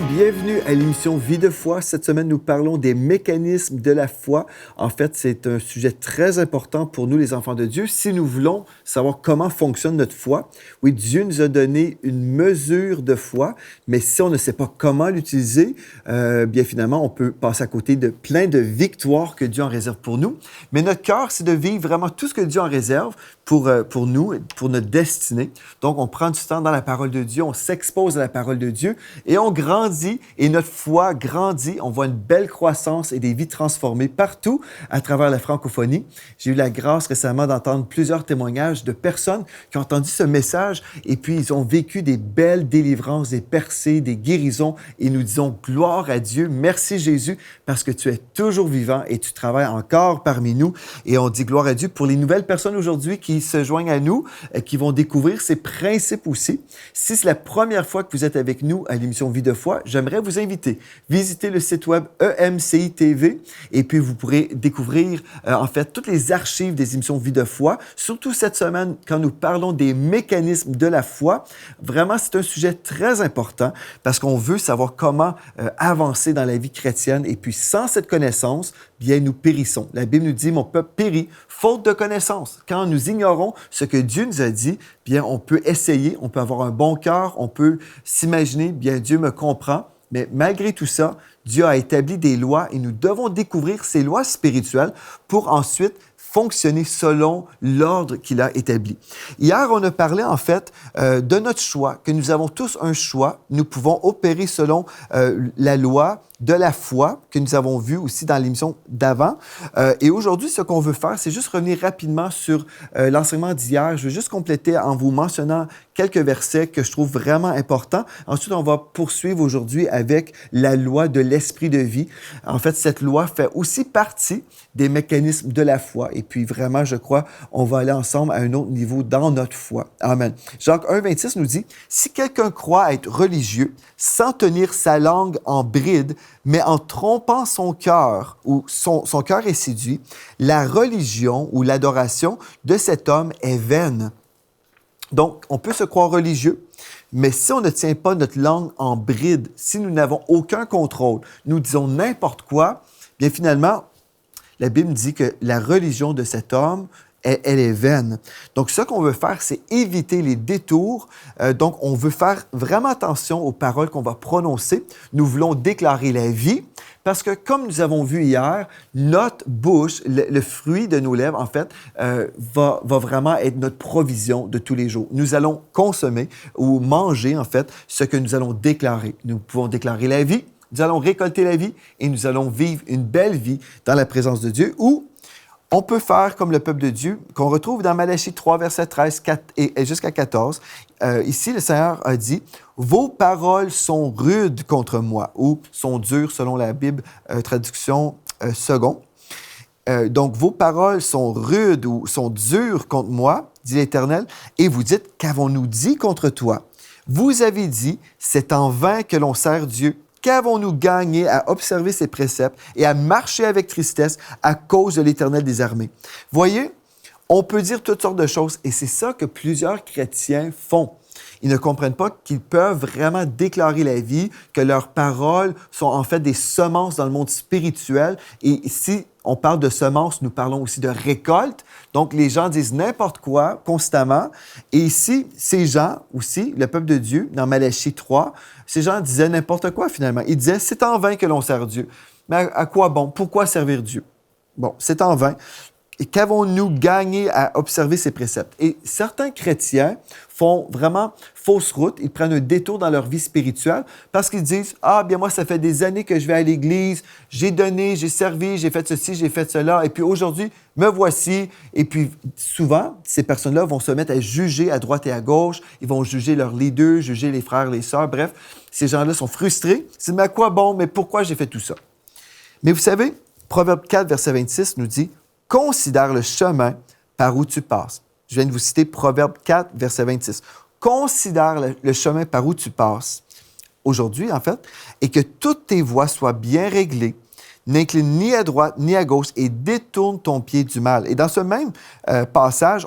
bienvenue à l'émission Vie de foi. Cette semaine, nous parlons des mécanismes de la foi. En fait, c'est un sujet très important pour nous, les enfants de Dieu, si nous voulons savoir comment fonctionne notre foi. Oui, Dieu nous a donné une mesure de foi, mais si on ne sait pas comment l'utiliser, bien finalement, on peut passer à côté de plein de victoires que Dieu en réserve pour nous. Mais notre cœur, c'est de vivre vraiment tout ce que Dieu en réserve pour nous, pour notre destinée. Donc, on prend du temps dans la parole de Dieu, on s'expose à la parole de Dieu et on grandit et notre foi grandit. On voit une belle croissance et des vies transformées partout à travers la francophonie. J'ai eu la grâce récemment d'entendre plusieurs témoignages de personnes qui ont entendu ce message et puis ils ont vécu des belles délivrances, des percées, des guérisons et nous disons gloire à Dieu. Merci Jésus parce que tu es toujours vivant et tu travailles encore parmi nous. Et on dit gloire à Dieu pour les nouvelles personnes aujourd'hui qui se joignent à nous, qui vont découvrir ces principes aussi. Si c'est la première fois que vous êtes avec nous à l'émission Vie de foi, j'aimerais vous inviter. Visitez le site web EMCI TV et puis vous pourrez découvrir en fait toutes les archives des émissions Vie de foi, surtout cette semaine quand nous parlons des mécanismes de la foi. Vraiment, c'est un sujet très important parce qu'on veut savoir comment avancer dans la vie chrétienne et puis sans cette connaissance, bien nous périssons. La Bible nous dit « Mon peuple périt, faute de connaissance ». Quand nous ignorons ce que Dieu nous a dit, bien on peut essayer, on peut avoir un bon cœur, on peut s'imaginer « Bien Dieu me comprend ». Mais malgré tout ça, Dieu a établi des lois et nous devons découvrir ces lois spirituelles pour ensuite fonctionner selon l'ordre qu'il a établi. Hier, on a parlé en fait de notre choix, que nous avons tous un choix. Nous pouvons opérer selon la loi de la foi que nous avons vu aussi dans l'émission d'avant. Et aujourd'hui, ce qu'on veut faire, c'est juste revenir rapidement sur l'enseignement d'hier. Je veux juste compléter en vous mentionnant quelques versets que je trouve vraiment importants. Ensuite, on va poursuivre aujourd'hui avec la loi de l'esprit de vie. En fait, cette loi fait aussi partie des mécanismes de la foi. Et puis vraiment, je crois, on va aller ensemble à un autre niveau dans notre foi. Amen. Jacques 1, 26 nous dit, « Si quelqu'un croit être religieux sans tenir sa langue en bride, mais en trompant son cœur, ou son cœur est séduit, la religion ou l'adoration de cet homme est vaine. » Donc, on peut se croire religieux, mais si on ne tient pas notre langue en bride, si nous n'avons aucun contrôle, nous disons n'importe quoi, bien finalement, la Bible dit que la religion de cet homme, elle est vaine. Donc, ce qu'on veut faire, c'est éviter les détours. Donc, on veut faire vraiment attention aux paroles qu'on va prononcer. Nous voulons déclarer la vie parce que, comme nous avons vu hier, notre bouche, le fruit de nos lèvres, en fait, va vraiment être notre provision de tous les jours. Nous allons consommer ou manger, en fait, ce que nous allons déclarer. Nous pouvons déclarer la vie, nous allons récolter la vie et nous allons vivre une belle vie dans la présence de Dieu ou on peut faire comme le peuple de Dieu, qu'on retrouve dans Malachie 3, verset 13 et jusqu'à 14. Ici, le Seigneur a dit, « Vos paroles sont rudes contre moi » ou sont dures selon la Bible, traduction second. Donc, vos paroles sont rudes ou sont dures contre moi, dit l'Éternel, et vous dites, « Qu'avons-nous dit contre toi? » Vous avez dit, « C'est en vain que l'on sert Dieu. » Qu'avons-nous gagné à observer ses préceptes et à marcher avec tristesse à cause de l'Éternel des armées? Voyez, on peut dire toutes sortes de choses et c'est ça que plusieurs chrétiens font. Ils ne comprennent pas qu'ils peuvent vraiment déclarer la vie, que leurs paroles sont en fait des semences dans le monde spirituel. Et si on parle de semences, nous parlons aussi de récolte. Donc, les gens disent n'importe quoi constamment. Et ici, ces gens aussi, le peuple de Dieu, dans Malachie 3, ces gens disaient n'importe quoi finalement. Ils disaient, c'est en vain que l'on sert Dieu. Mais à quoi bon? Pourquoi servir Dieu? Bon, c'est en vain. Et qu'avons-nous gagné à observer ces préceptes? Et certains chrétiens font vraiment fausse route. Ils prennent un détour dans leur vie spirituelle parce qu'ils disent « Ah, bien moi, ça fait des années que je vais à l'église, j'ai donné, j'ai servi, j'ai fait ceci, j'ai fait cela, et puis aujourd'hui, me voici. » Et puis souvent, ces personnes-là vont se mettre à juger à droite et à gauche. Ils vont juger leurs leaders, juger les frères, les sœurs. Bref, ces gens-là sont frustrés. Ils disent « Mais à quoi bon? Mais pourquoi j'ai fait tout ça? » Mais vous savez, Proverbe 4, verset 26 nous dit « Considère le chemin par où tu passes. » Je viens de vous citer Proverbe 4, verset 26. « Considère le chemin par où tu passes. » Aujourd'hui, en fait, et que toutes tes voies soient bien réglées. N'incline ni à droite ni à gauche et détourne ton pied du mal. Et dans ce même passage,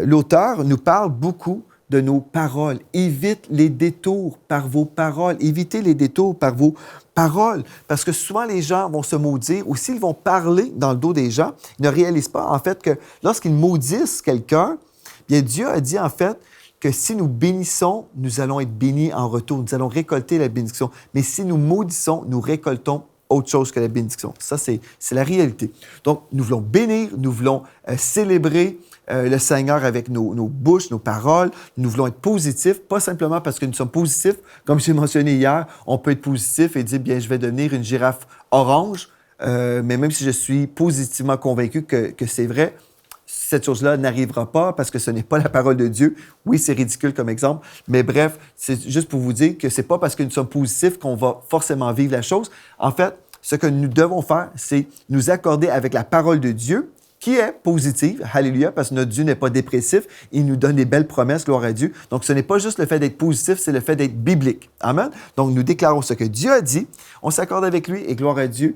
l'auteur nous parle beaucoup de nos paroles. Évite les détours par vos paroles. Évitez les détours par vos paroles. Parce que souvent, les gens vont se maudire ou s'ils vont parler dans le dos des gens, ils ne réalisent pas, en fait, que lorsqu'ils maudissent quelqu'un, bien, Dieu a dit, en fait, que si nous bénissons, nous allons être bénis en retour. Nous allons récolter la bénédiction. Mais si nous maudissons, nous récoltons autre chose que la bénédiction. Ça, c'est la réalité. Donc, nous voulons bénir, nous voulons célébrer le Seigneur avec nos bouches, nos paroles. Nous voulons être positifs, pas simplement parce que nous sommes positifs. Comme j'ai mentionné hier, on peut être positif et dire, bien, je vais devenir une girafe orange. Mais même si je suis positivement convaincu que c'est vrai, cette chose-là n'arrivera pas parce que ce n'est pas la parole de Dieu. Oui, c'est ridicule comme exemple, mais bref, c'est juste pour vous dire que c'est pas parce que nous sommes positifs qu'on va forcément vivre la chose. En fait, ce que nous devons faire, c'est nous accorder avec la parole de Dieu qui est positive, alléluia, parce que notre Dieu n'est pas dépressif, il nous donne des belles promesses, gloire à Dieu. Donc, ce n'est pas juste le fait d'être positif, c'est le fait d'être biblique. Amen. Donc, nous déclarons ce que Dieu a dit, on s'accorde avec lui et gloire à Dieu.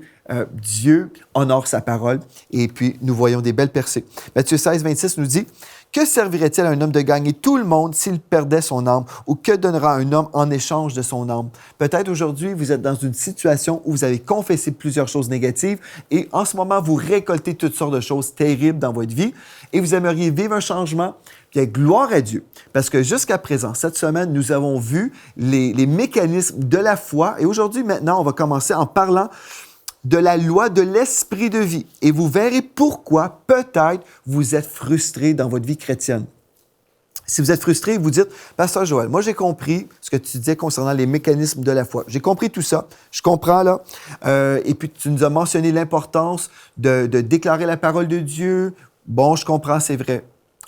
Dieu honore sa parole et puis nous voyons des belles percées. Matthieu 16, 26 nous dit « Que servirait-il à un homme de gagner tout le monde s'il perdait son âme? Ou que donnera un homme en échange de son âme? » Peut-être aujourd'hui, vous êtes dans une situation où vous avez confessé plusieurs choses négatives et en ce moment, vous récoltez toutes sortes de choses terribles dans votre vie et vous aimeriez vivre un changement. Bien, gloire à Dieu. Parce que jusqu'à présent, cette semaine, nous avons vu les mécanismes de la foi et aujourd'hui, maintenant, on va commencer en parlant de la loi de l'esprit de vie. Et vous verrez pourquoi peut-être vous êtes frustré dans votre vie chrétienne. Si vous êtes frustré, vous dites, « Pasteur Joël, moi j'ai compris ce que tu disais concernant les mécanismes de la foi. J'ai compris tout ça. Je comprends là. Et puis tu nous as mentionné l'importance de déclarer la parole de Dieu. Bon, je comprends, c'est vrai.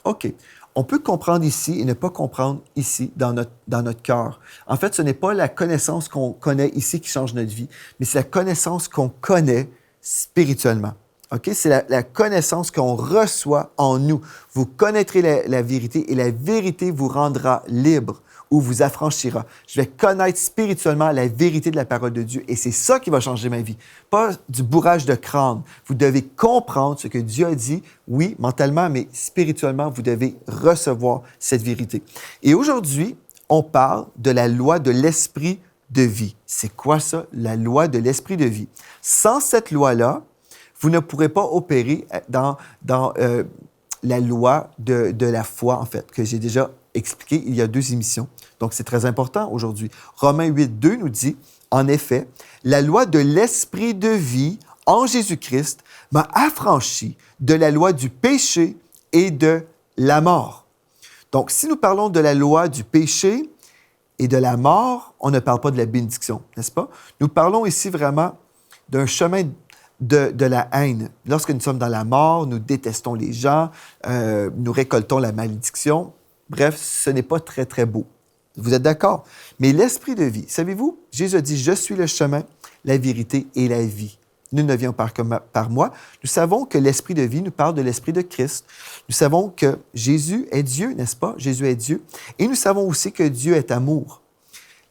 OK. On peut comprendre ici et ne pas comprendre ici dans notre cœur. En fait, ce n'est pas la connaissance qu'on connaît ici qui change notre vie, mais c'est la connaissance qu'on connaît spirituellement. OK? C'est la connaissance qu'on reçoit en nous. Vous connaîtrez la vérité et la vérité vous rendra libre ou vous affranchira. Je vais connaître spirituellement la vérité de la parole de Dieu et c'est ça qui va changer ma vie. Pas du bourrage de crâne. Vous devez comprendre ce que Dieu a dit, oui, mentalement, mais spirituellement, vous devez recevoir cette vérité. Et aujourd'hui, on parle de la loi de l'esprit de vie. C'est quoi ça, la loi de l'esprit de vie? Sans cette loi-là, vous ne pourrez pas opérer dans la loi de la foi, en fait, que j'ai déjà expliqué il y a 2 émissions. Donc, c'est très important aujourd'hui. Romains 8, 2 nous dit, en effet, la loi de l'esprit de vie en Jésus-Christ m'a affranchi de la loi du péché et de la mort. Donc, si nous parlons de la loi du péché et de la mort, on ne parle pas de la bénédiction, n'est-ce pas? Nous parlons ici vraiment d'un chemin de la haine. Lorsque nous sommes dans la mort, nous détestons les gens, nous récoltons la malédiction. Bref, ce n'est pas très, très beau. Vous êtes d'accord? Mais l'esprit de vie, savez-vous, Jésus a dit, « Je suis le chemin, la vérité et la vie. Nul ne vient par moi. » Nous savons que l'esprit de vie nous parle de l'esprit de Christ. Nous savons que Jésus est Dieu, n'est-ce pas? Jésus est Dieu. Et nous savons aussi que Dieu est amour.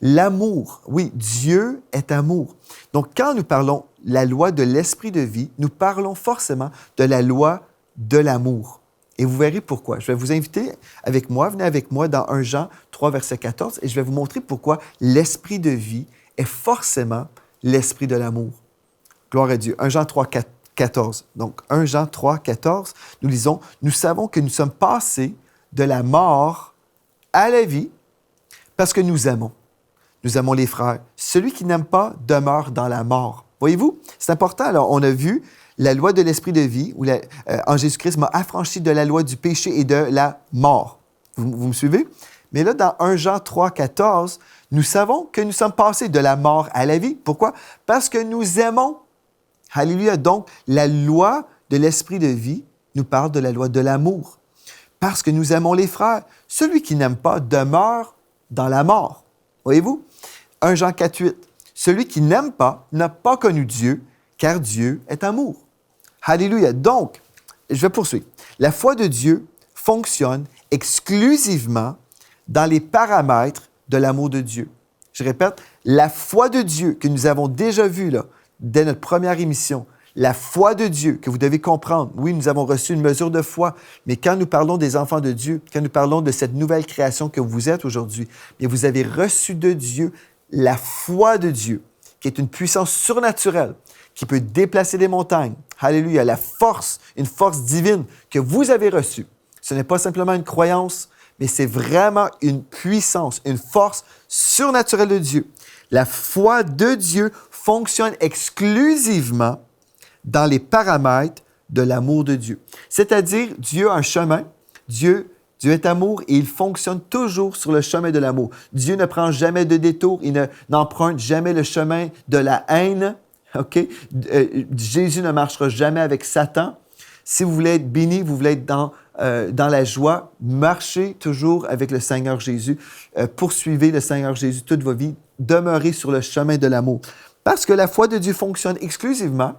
L'amour, oui, Dieu est amour. Donc, quand nous parlons la loi de l'esprit de vie, nous parlons forcément de la loi de l'amour. Et vous verrez pourquoi. Je vais vous inviter avec moi, venez avec moi dans 1 Jean 3, verset 14, et je vais vous montrer pourquoi l'esprit de vie est forcément l'esprit de l'amour. Gloire à Dieu. 1 Jean 3, 14. Donc, 1 Jean 3, 14, nous lisons, « Nous savons que nous sommes passés de la mort à la vie parce que nous aimons. Nous aimons les frères. Celui qui n'aime pas demeure dans la mort. » Voyez-vous? C'est important. Alors, on a vu la loi de l'esprit de vie, où en Jésus-Christ m'a affranchi de la loi du péché et de la mort. Vous me suivez? Mais là, dans 1 Jean 3, 14, nous savons que nous sommes passés de la mort à la vie. Pourquoi? Parce que nous aimons. Alléluia. Donc, la loi de l'esprit de vie nous parle de la loi de l'amour. Parce que nous aimons les frères. Celui qui n'aime pas demeure dans la mort. Voyez-vous? 1 Jean 4, 8. Celui qui n'aime pas n'a pas connu Dieu, car Dieu est amour. Alléluia. Donc, je vais poursuivre. La foi de Dieu fonctionne exclusivement dans les paramètres de l'amour de Dieu. Je répète, la foi de Dieu que nous avons déjà vue là, dès notre première émission, La foi de Dieu que vous devez comprendre. Oui, nous avons reçu une mesure de foi, mais quand nous parlons des enfants de Dieu, quand nous parlons de cette nouvelle création que vous êtes aujourd'hui, bien, vous avez reçu de Dieu la foi de Dieu, qui est une puissance surnaturelle, qui peut déplacer des montagnes. Alléluia, la force, une force divine que vous avez reçue. Ce n'est pas simplement une croyance, mais c'est vraiment une puissance, une force surnaturelle de Dieu. La foi de Dieu fonctionne exclusivement dans les paramètres de l'amour de Dieu. C'est-à-dire, Dieu a un chemin, Dieu est amour et il fonctionne toujours sur le chemin de l'amour. Dieu ne prend jamais de détour, il n'emprunte jamais le chemin de la haine. Okay? Jésus ne marchera jamais avec Satan. Si vous voulez être béni, vous voulez être dans la joie, marchez toujours avec le Seigneur Jésus. Poursuivez le Seigneur Jésus toute votre vie. Demeurez sur le chemin de l'amour. Parce que la foi de Dieu fonctionne exclusivement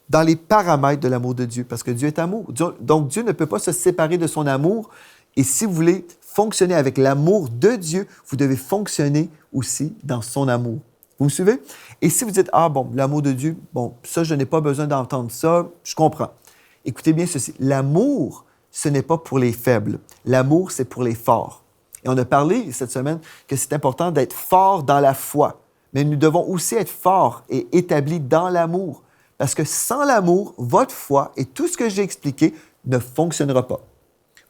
dans les paramètres de l'amour de Dieu, parce que Dieu est amour. Donc, Dieu ne peut pas se séparer de son amour. Et si vous voulez fonctionner avec l'amour de Dieu, vous devez fonctionner aussi dans son amour. Vous me suivez? Et si vous dites, ah bon, l'amour de Dieu, bon, ça, je n'ai pas besoin d'entendre ça, je comprends. Écoutez bien ceci, l'amour, ce n'est pas pour les faibles. L'amour, c'est pour les forts. Et on a parlé cette semaine que c'est important d'être fort dans la foi. Mais nous devons aussi être forts et établis dans l'amour. Parce que sans l'amour, votre foi et tout ce que j'ai expliqué ne fonctionnera pas.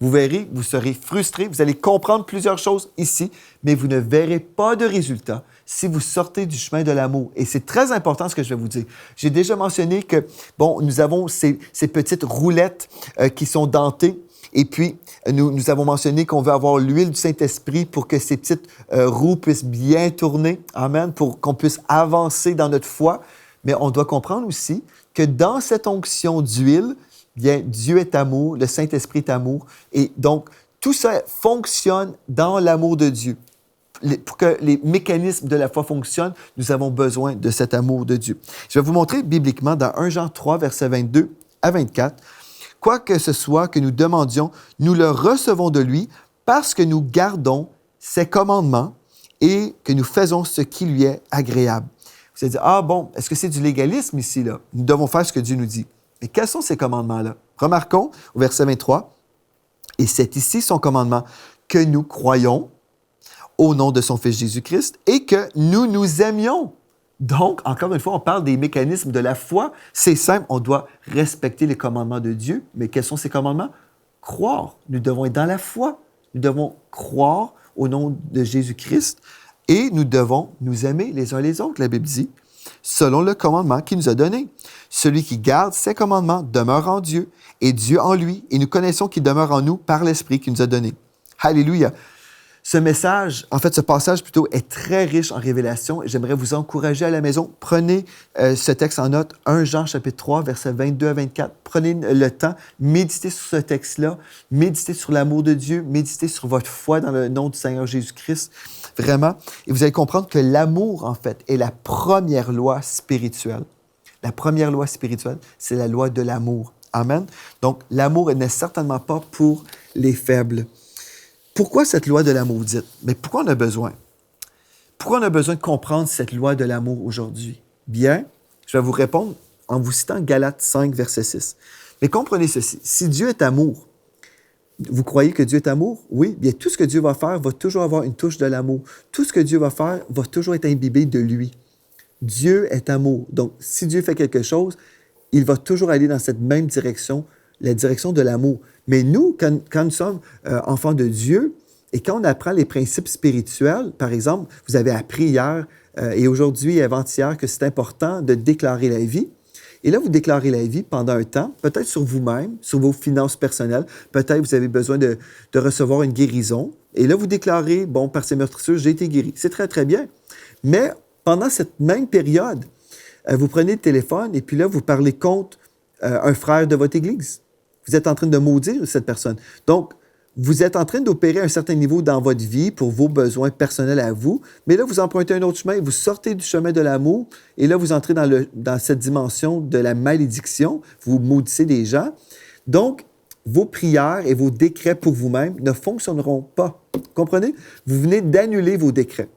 Vous verrez, vous serez frustré, vous allez comprendre plusieurs choses ici, mais vous ne verrez pas de résultat si vous sortez du chemin de l'amour. Et c'est très important ce que je vais vous dire. J'ai déjà mentionné que, bon, nous avons ces petites roulettes qui sont dentées. Et puis, nous avons mentionné qu'on veut avoir l'huile du Saint-Esprit pour que ces petites roues puissent bien tourner. Amen. Pour qu'on puisse avancer dans notre foi. Mais on doit comprendre aussi que dans cette onction d'huile, bien, Dieu est amour, le Saint-Esprit est amour. Et donc, tout ça fonctionne dans l'amour de Dieu. Pour que les mécanismes de la foi fonctionnent, nous avons besoin de cet amour de Dieu. Je vais vous montrer bibliquement dans 1 Jean 3, versets 22 à 24. Quoi que ce soit que nous demandions, nous le recevons de lui parce que nous gardons ses commandements et que nous faisons ce qui lui est agréable. Vous allez dire, ah bon, est-ce que c'est du légalisme ici, là? Nous devons faire ce que Dieu nous dit. Mais quels sont ces commandements-là? Remarquons au verset 23, « Et c'est ici son commandement, que nous croyons au nom de son Fils Jésus-Christ et que nous nous aimions. » Donc, encore une fois, on parle des mécanismes de la foi. C'est simple, on doit respecter les commandements de Dieu. Mais quels sont ces commandements? Croire. Nous devons être dans la foi. Nous devons croire au nom de Jésus-Christ et nous devons nous aimer les uns les autres, la Bible dit, selon le commandement qu'il nous a donné. Celui qui garde ses commandements demeure en Dieu et Dieu en lui, et nous connaissons qu'il demeure en nous par l'Esprit qu'il nous a donné. Alléluia! Ce message, en fait, ce passage plutôt, est très riche en révélation. J'aimerais vous encourager à la maison. Prenez ce texte en note, 1 Jean chapitre 3, versets 22 à 24. Prenez le temps, méditez sur ce texte-là, méditez sur l'amour de Dieu, méditez sur votre foi dans le nom du Seigneur Jésus-Christ. Vraiment. Et vous allez comprendre que l'amour, en fait, est la première loi spirituelle. La première loi spirituelle, c'est la loi de l'amour. Amen. Donc, l'amour n'est certainement pas pour les faibles. Pourquoi cette loi de l'amour dite? Mais pourquoi on a besoin? Pourquoi on a besoin de comprendre cette loi de l'amour aujourd'hui? Bien, je vais vous répondre en vous citant Galates 5, verset 6. Mais comprenez ceci, si Dieu est amour, vous croyez que Dieu est amour? Oui, bien tout ce que Dieu va faire va toujours avoir une touche de l'amour. Tout ce que Dieu va faire va toujours être imbibé de lui. Dieu est amour. Donc, si Dieu fait quelque chose, il va toujours aller dans cette même direction, la direction de l'amour. Mais nous, quand nous sommes enfants de Dieu, et quand on apprend les principes spirituels, par exemple, vous avez appris hier et aujourd'hui et avant-hier que c'est important de déclarer la vie. Et là, vous déclarez la vie pendant un temps, peut-être sur vous-même, sur vos finances personnelles. Peut-être vous avez besoin de recevoir une guérison. Et là, vous déclarez, bon, par ces meurtrissures, j'ai été guéri. C'est très, très bien. Mais pendant cette même période, vous prenez le téléphone et puis là, vous parlez contre un frère de votre Église. Vous êtes en train de maudire cette personne. Donc, vous êtes en train d'opérer un certain niveau dans votre vie pour vos besoins personnels à vous, mais là, vous empruntez un autre chemin, vous sortez du chemin de l'amour, et là, vous entrez dans cette dimension de la malédiction, vous maudissez des gens. Donc, vos prières et vos décrets pour vous-même ne fonctionneront pas. Comprenez? Vous venez d'annuler vos décrets.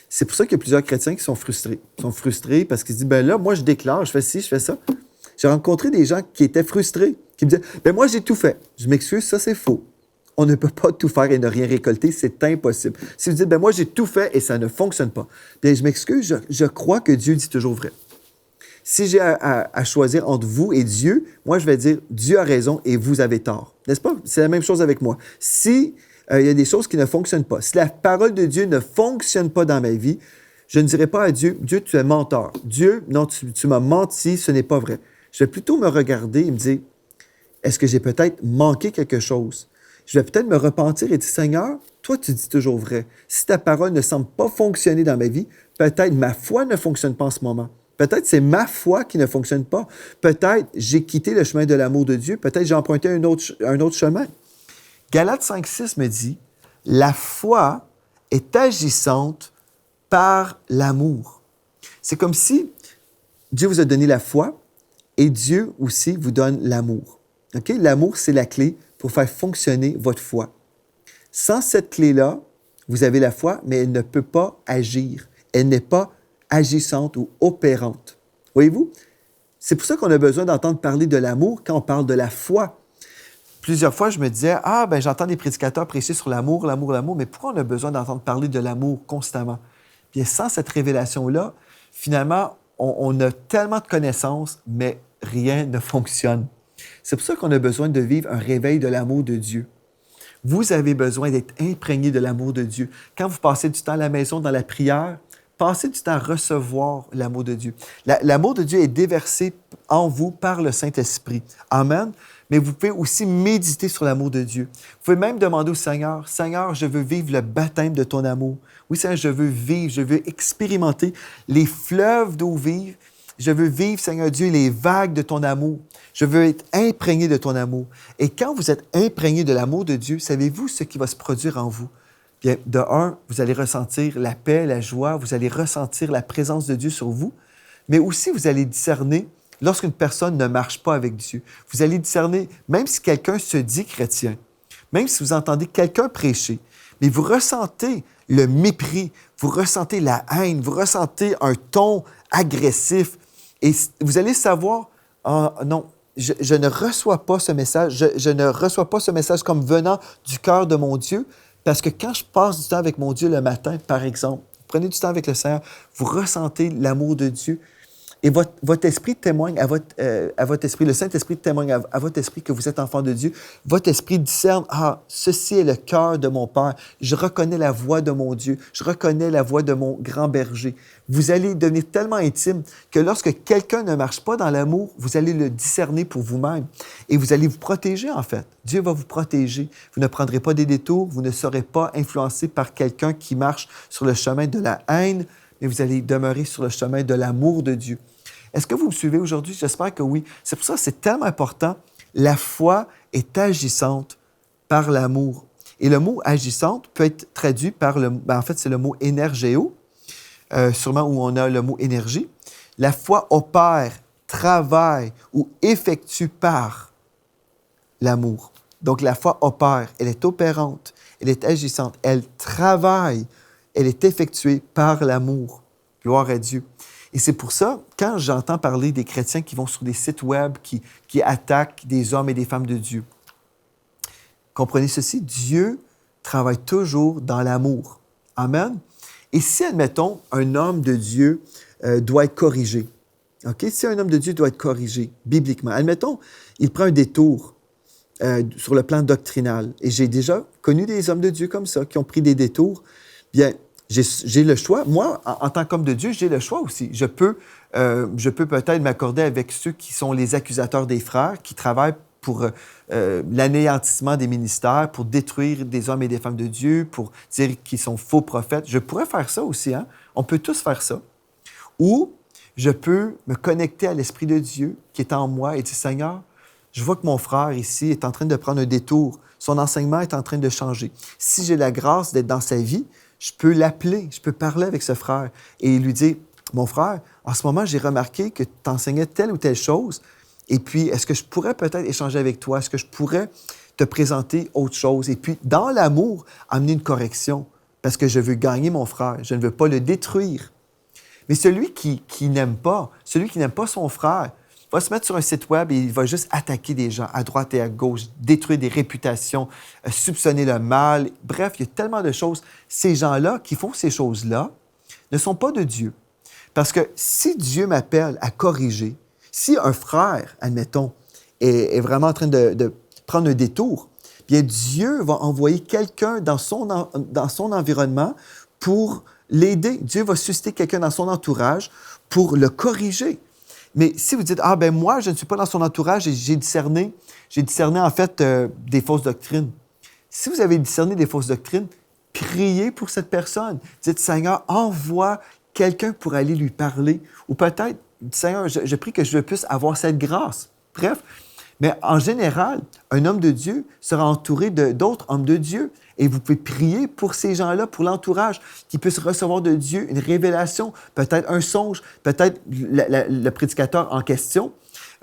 C'est pour ça qu'il y a plusieurs chrétiens qui sont frustrés. Ils sont frustrés parce qu'ils se disent, ben là, moi, je déclare, je fais ci, je fais ça. J'ai rencontré des gens qui étaient frustrés, qui me disaient « Ben moi, j'ai tout fait. » Je m'excuse, ça, c'est faux. On ne peut pas tout faire et ne rien récolter, c'est impossible. Si vous dites « Ben moi, j'ai tout fait et ça ne fonctionne pas. » Bien, je m'excuse, je crois que Dieu dit toujours vrai. Si j'ai à choisir entre vous et Dieu, moi, je vais dire Dieu a raison et vous avez tort. N'est-ce pas? C'est la même chose avec moi. Si il y a des choses qui ne fonctionnent pas, si la parole de Dieu ne fonctionne pas dans ma vie, je ne dirai pas à Dieu, Dieu, tu es menteur. Dieu, non, tu m'as menti, ce n'est pas vrai. Je vais plutôt me regarder et me dire, est-ce que j'ai peut-être manqué quelque chose? Je vais peut-être me repentir et dire, Seigneur, toi, tu dis toujours vrai. Si ta parole ne semble pas fonctionner dans ma vie, peut-être ma foi ne fonctionne pas en ce moment. Peut-être c'est ma foi qui ne fonctionne pas. Peut-être j'ai quitté le chemin de l'amour de Dieu. Peut-être j'ai emprunté un autre chemin. Galates 5,6 me dit, la foi est agissante par l'amour. C'est comme si Dieu vous a donné la foi et Dieu aussi vous donne l'amour. Okay? L'amour, c'est la clé pour faire fonctionner votre foi. Sans cette clé-là, vous avez la foi, mais elle ne peut pas agir. Elle n'est pas agissante ou opérante. Voyez-vous? C'est pour ça qu'on a besoin d'entendre parler de l'amour quand on parle de la foi. Plusieurs fois, je me disais, j'entends des prédicateurs prêcher sur l'amour, mais pourquoi on a besoin d'entendre parler de l'amour constamment? Bien, sans cette révélation-là, finalement, on a tellement de connaissances, mais rien ne fonctionne. C'est pour ça qu'on a besoin de vivre un réveil de l'amour de Dieu. Vous avez besoin d'être imprégné de l'amour de Dieu. Quand vous passez du temps à la maison dans la prière, passez du temps à recevoir l'amour de Dieu. L'amour de Dieu est déversé en vous par le Saint-Esprit. Amen. Mais vous pouvez aussi méditer sur l'amour de Dieu. Vous pouvez même demander au Seigneur, « Seigneur, je veux vivre le baptême de ton amour. Oui, Seigneur, je veux vivre, je veux expérimenter les fleuves d'eau vive. Je veux vivre, Seigneur Dieu, les vagues de ton amour. Je veux être imprégné de ton amour. » Et quand vous êtes imprégné de l'amour de Dieu, savez-vous ce qui va se produire en vous? Bien, de un, vous allez ressentir la paix, la joie, vous allez ressentir la présence de Dieu sur vous, mais aussi vous allez discerner lorsqu'une personne ne marche pas avec Dieu. Vous allez discerner, même si quelqu'un se dit chrétien, même si vous entendez quelqu'un prêcher, mais vous ressentez le mépris, vous ressentez la haine, vous ressentez un ton agressif, et vous allez savoir, non, je ne reçois pas ce message, je ne reçois pas ce message comme venant du cœur de mon Dieu, parce que quand je passe du temps avec mon Dieu le matin, par exemple, prenez du temps avec le Seigneur, vous ressentez l'amour de Dieu et votre esprit témoigne à votre esprit, le Saint-Esprit témoigne à votre esprit que vous êtes enfant de Dieu. Votre esprit discerne, ceci est le cœur de mon Père. Je reconnais la voix de mon Dieu. Je reconnais la voix de mon grand berger. Vous allez devenir tellement intime que lorsque quelqu'un ne marche pas dans l'amour, vous allez le discerner pour vous-même et vous allez vous protéger en fait. Dieu va vous protéger. Vous ne prendrez pas des détours, vous ne serez pas influencé par quelqu'un qui marche sur le chemin de la haine, mais vous allez demeurer sur le chemin de l'amour de Dieu. Est-ce que vous me suivez aujourd'hui? J'espère que oui. C'est pour ça que c'est tellement important. La foi est agissante par l'amour. Et le mot agissante peut être traduit par c'est le mot énergéo, sûrement où on a le mot énergie. La foi opère, travaille ou effectue par l'amour. Donc la foi opère, elle est opérante, elle est agissante, elle travaille, elle est effectuée par l'amour. Gloire à Dieu. Et c'est pour ça, quand j'entends parler des chrétiens qui vont sur des sites web, qui attaquent des hommes et des femmes de Dieu, comprenez ceci, Dieu travaille toujours dans l'amour. Amen. Et si, admettons, un homme de Dieu doit être corrigé, OK? Si un homme de Dieu doit être corrigé bibliquement, admettons, il prend un détour sur le plan doctrinal, et j'ai déjà connu des hommes de Dieu comme ça, qui ont pris des détours, bien, j'ai le choix. Moi, en tant qu'homme de Dieu, j'ai le choix aussi. Je peux peut-être m'accorder avec ceux qui sont les accusateurs des frères, qui travaillent pour l'anéantissement des ministères, pour détruire des hommes et des femmes de Dieu, pour dire qu'ils sont faux prophètes. Je pourrais faire ça aussi, hein? On peut tous faire ça. Ou je peux me connecter à l'Esprit de Dieu qui est en moi et dire, Seigneur, je vois que mon frère ici est en train de prendre un détour. Son enseignement est en train de changer. Si j'ai la grâce d'être dans sa vie, je peux l'appeler, je peux parler avec ce frère et lui dire, mon frère, en ce moment, j'ai remarqué que tu enseignais telle ou telle chose, et puis est-ce que je pourrais peut-être échanger avec toi? Est-ce que je pourrais te présenter autre chose? Et puis, dans l'amour, amener une correction, parce que je veux gagner mon frère, je ne veux pas le détruire. Mais celui qui n'aime pas son frère, va se mettre sur un site web et il va juste attaquer des gens à droite et à gauche, détruire des réputations, soupçonner le mal. Bref, il y a tellement de choses. Ces gens-là qui font ces choses-là ne sont pas de Dieu. Parce que si Dieu m'appelle à corriger, si un frère, admettons, est vraiment en train de prendre un détour, bien Dieu va envoyer quelqu'un dans son environnement pour l'aider. Dieu va susciter quelqu'un dans son entourage pour le corriger. Mais si vous dites, ah ben moi, je ne suis pas dans son entourage et j'ai discerné en fait des fausses doctrines. Si vous avez discerné des fausses doctrines, priez pour cette personne. Dites, Seigneur, envoie quelqu'un pour aller lui parler. Ou peut-être, Seigneur, je prie que je puisse avoir cette grâce. Bref, mais en général, un homme de Dieu sera entouré d'autres hommes de Dieu. Et vous pouvez prier pour ces gens-là, pour l'entourage, qu'ils puissent recevoir de Dieu une révélation, peut-être un songe, peut-être le prédicateur en question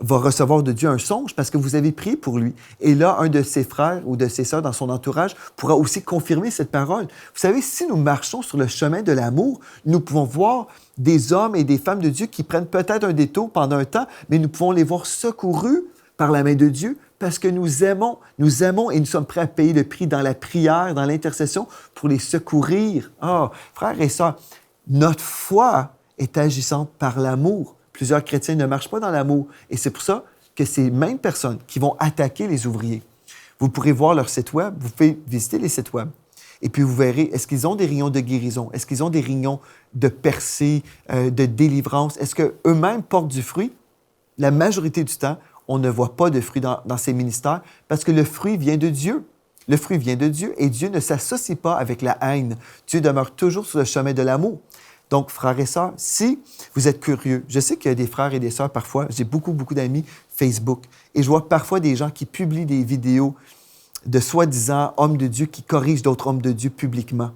va recevoir de Dieu un songe parce que vous avez prié pour lui. Et là, un de ses frères ou de ses sœurs dans son entourage pourra aussi confirmer cette parole. Vous savez, si nous marchons sur le chemin de l'amour, nous pouvons voir des hommes et des femmes de Dieu qui prennent peut-être un détour pendant un temps, mais nous pouvons les voir secourus par la main de Dieu parce que nous aimons et nous sommes prêts à payer le prix dans la prière, dans l'intercession pour les secourir. Ah, frères et sœurs, notre foi est agissante par l'amour. Plusieurs chrétiens ne marchent pas dans l'amour et c'est pour ça que ces mêmes personnes qui vont attaquer les ouvriers. Vous pourrez voir leur site web, vous pouvez visiter les sites web et puis vous verrez, est-ce qu'ils ont des rayons de guérison? Est-ce qu'ils ont des rayons de percée, de délivrance? Est-ce qu'eux-mêmes portent du fruit? La majorité du temps, on ne voit pas de fruit dans ces ministères parce que le fruit vient de Dieu. Le fruit vient de Dieu et Dieu ne s'associe pas avec la haine. Dieu demeure toujours sur le chemin de l'amour. Donc, frères et sœurs, si vous êtes curieux, je sais qu'il y a des frères et des sœurs parfois, j'ai beaucoup d'amis Facebook et je vois parfois des gens qui publient des vidéos de soi-disant hommes de Dieu qui corrigent d'autres hommes de Dieu publiquement.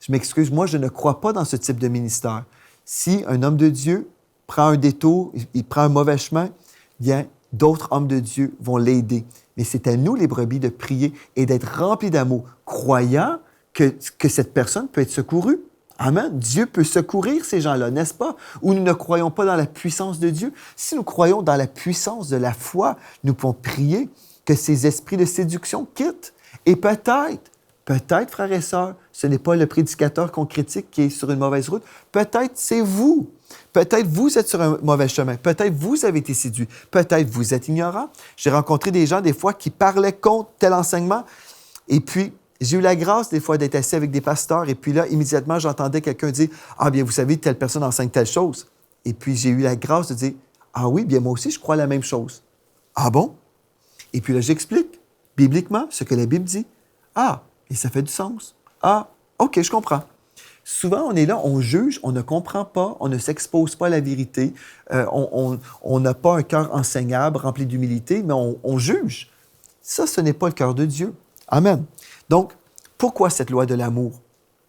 Je m'excuse, moi, je ne crois pas dans ce type de ministère. Si un homme de Dieu prend un détour, il prend un mauvais chemin, bien, d'autres hommes de Dieu vont l'aider. Mais c'est à nous, les brebis, de prier et d'être remplis d'amour, croyant que cette personne peut être secourue. Amen. Dieu peut secourir ces gens-là, n'est-ce pas? Ou nous ne croyons pas dans la puissance de Dieu. Si nous croyons dans la puissance de la foi, nous pouvons prier que ces esprits de séduction quittent. Et peut-être, frères et sœurs, ce n'est pas le prédicateur qu'on critique qui est sur une mauvaise route. Peut-être c'est vous. Peut-être vous êtes sur un mauvais chemin. Peut-être vous avez été séduit. Peut-être vous êtes ignorant. J'ai rencontré des gens, des fois, qui parlaient contre tel enseignement. Et puis, j'ai eu la grâce, des fois, d'être assis avec des pasteurs. Et puis là, immédiatement, j'entendais quelqu'un dire « Ah bien, vous savez, telle personne enseigne telle chose. » Et puis, j'ai eu la grâce de dire « Ah oui, bien moi aussi, je crois la même chose. » Ah bon? Et puis là, j'explique bibliquement ce que la Bible dit. Ah, et ça fait du sens. Ah, OK, je comprends. Souvent, on est là, on juge, on ne comprend pas, on ne s'expose pas à la vérité, on n'a pas un cœur enseignable, rempli d'humilité, mais on juge. Ça, ce n'est pas le cœur de Dieu. Amen. Donc, pourquoi cette loi de l'amour?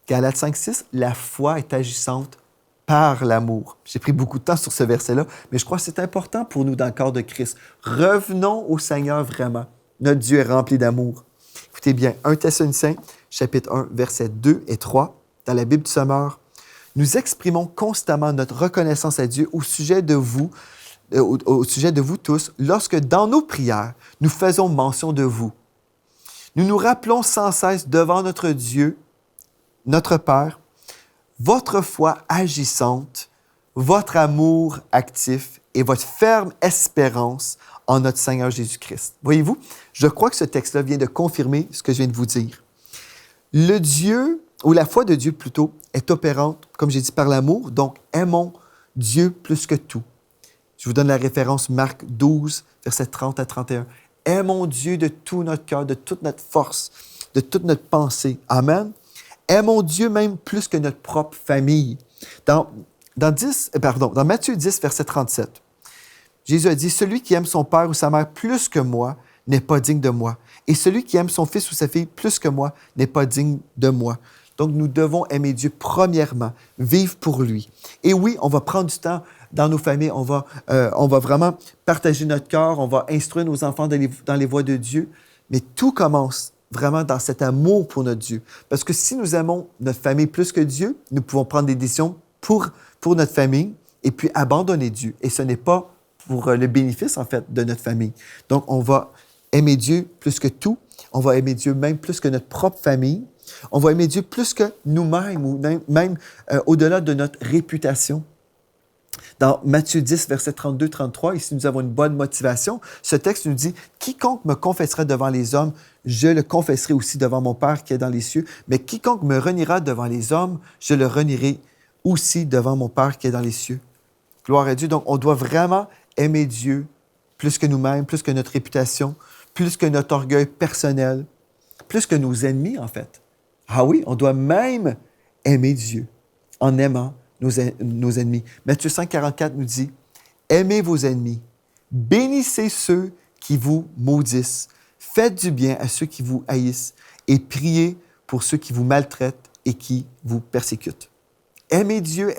Galates 5:6, la foi est agissante par l'amour. J'ai pris beaucoup de temps sur ce verset-là, mais je crois que c'est important pour nous dans le corps de Christ. Revenons au Seigneur vraiment. Notre Dieu est rempli d'amour. Écoutez bien, 1 Thessaloniciens, chapitre 1, versets 2 et 3, dans la Bible du Sommeur, nous exprimons constamment notre reconnaissance à Dieu au sujet de vous tous, lorsque dans nos prières, nous faisons mention de vous. Nous nous rappelons sans cesse devant notre Dieu, notre Père, votre foi agissante, votre amour actif et votre ferme espérance en notre Seigneur Jésus-Christ. Voyez-vous, je crois que ce texte-là vient de confirmer ce que je viens de vous dire. Le Dieu, ou la foi de Dieu plutôt, est opérante, comme j'ai dit, par l'amour, donc aimons Dieu plus que tout. Je vous donne la référence Marc 12, versets 30 à 31. Aimons Dieu de tout notre cœur, de toute notre force, de toute notre pensée. Amen. Aimons Dieu même plus que notre propre famille. Dans Matthieu 10, verset 37, Jésus a dit, « Celui qui aime son père ou sa mère plus que moi n'est pas digne de moi. Et celui qui aime son fils ou sa fille plus que moi n'est pas digne de moi. » Donc, nous devons aimer Dieu premièrement, vivre pour lui. Et oui, on va prendre du temps dans nos familles, on va vraiment partager notre cœur, on va instruire nos enfants dans les voies de Dieu, mais tout commence vraiment dans cet amour pour notre Dieu. Parce que si nous aimons notre famille plus que Dieu, nous pouvons prendre des décisions pour notre famille et puis abandonner Dieu. Et ce n'est pas pour le bénéfice, en fait, de notre famille. Donc, on va aimer Dieu plus que tout. On va aimer Dieu même plus que notre propre famille. On va aimer Dieu plus que nous-mêmes ou même au-delà de notre réputation. Dans Matthieu 10, versets 32-33, ici nous avons une bonne motivation. Ce texte nous dit « Quiconque me confessera devant les hommes, je le confesserai aussi devant mon Père qui est dans les cieux. Mais quiconque me reniera devant les hommes, je le renierai aussi devant mon Père qui est dans les cieux. » Gloire à Dieu. Donc, on doit vraiment aimer Dieu plus que nous-mêmes, plus que notre réputation, plus que notre orgueil personnel, plus que nos ennemis, en fait. Ah oui, on doit même aimer Dieu en aimant nos ennemis. Matthieu 5, 44 nous dit « Aimez vos ennemis, bénissez ceux qui vous maudissent, faites du bien à ceux qui vous haïssent et priez pour ceux qui vous maltraitent et qui vous persécutent. » Aimez Dieu,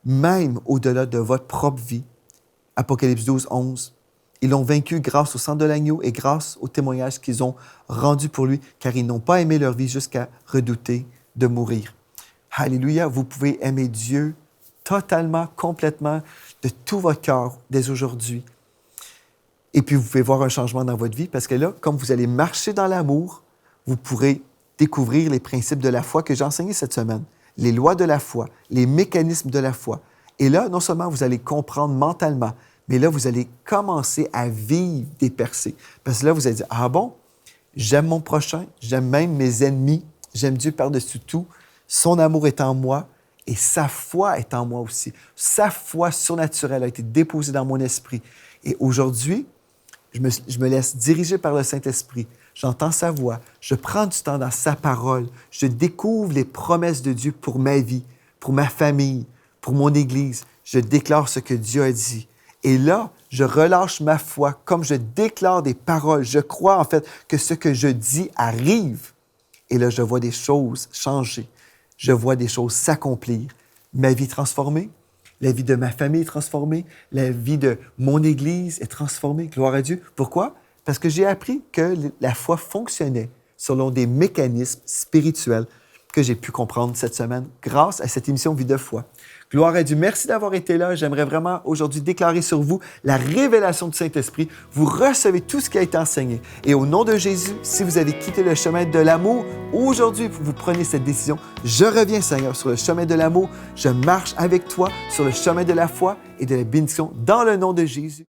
même au-delà de votre propre vie. Apocalypse 12, 11. Ils l'ont vaincu grâce au sang de l'agneau et grâce au témoignage qu'ils ont rendu pour lui, car ils n'ont pas aimé leur vie jusqu'à redouter de mourir. Alléluia, vous pouvez aimer Dieu totalement, complètement, de tout votre cœur dès aujourd'hui. Et puis, vous pouvez voir un changement dans votre vie parce que là, comme vous allez marcher dans l'amour, vous pourrez découvrir les principes de la foi que j'ai enseignés cette semaine, les lois de la foi, les mécanismes de la foi. Et là, non seulement vous allez comprendre mentalement, mais là, vous allez commencer à vivre des percées. Parce que là, vous allez dire, ah bon, j'aime mon prochain, j'aime même mes ennemis, j'aime Dieu par-dessus tout, son amour est en moi et sa foi est en moi aussi. Sa foi surnaturelle a été déposée dans mon esprit. Et aujourd'hui, je me laisse diriger par le Saint-Esprit. J'entends sa voix, je prends du temps dans sa parole, je découvre les promesses de Dieu pour ma vie, pour ma famille, pour mon Église. Je déclare ce que Dieu a dit. Et là, je relâche ma foi comme je déclare des paroles. Je crois en fait que ce que je dis arrive. Et là, je vois des choses changer. Je vois des choses s'accomplir. Ma vie est transformée. La vie de ma famille est transformée. La vie de mon Église est transformée. Gloire à Dieu. Pourquoi? Parce que j'ai appris que la foi fonctionnait selon des mécanismes spirituels que j'ai pu comprendre cette semaine grâce à cette émission Vie de foi. Gloire à Dieu. Merci d'avoir été là. J'aimerais vraiment aujourd'hui déclarer sur vous la révélation du Saint-Esprit. Vous recevez tout ce qui a été enseigné. Et au nom de Jésus, si vous avez quitté le chemin de l'amour, aujourd'hui, vous prenez cette décision. Je reviens, Seigneur, sur le chemin de l'amour. Je marche avec toi sur le chemin de la foi et de la bénédiction dans le nom de Jésus.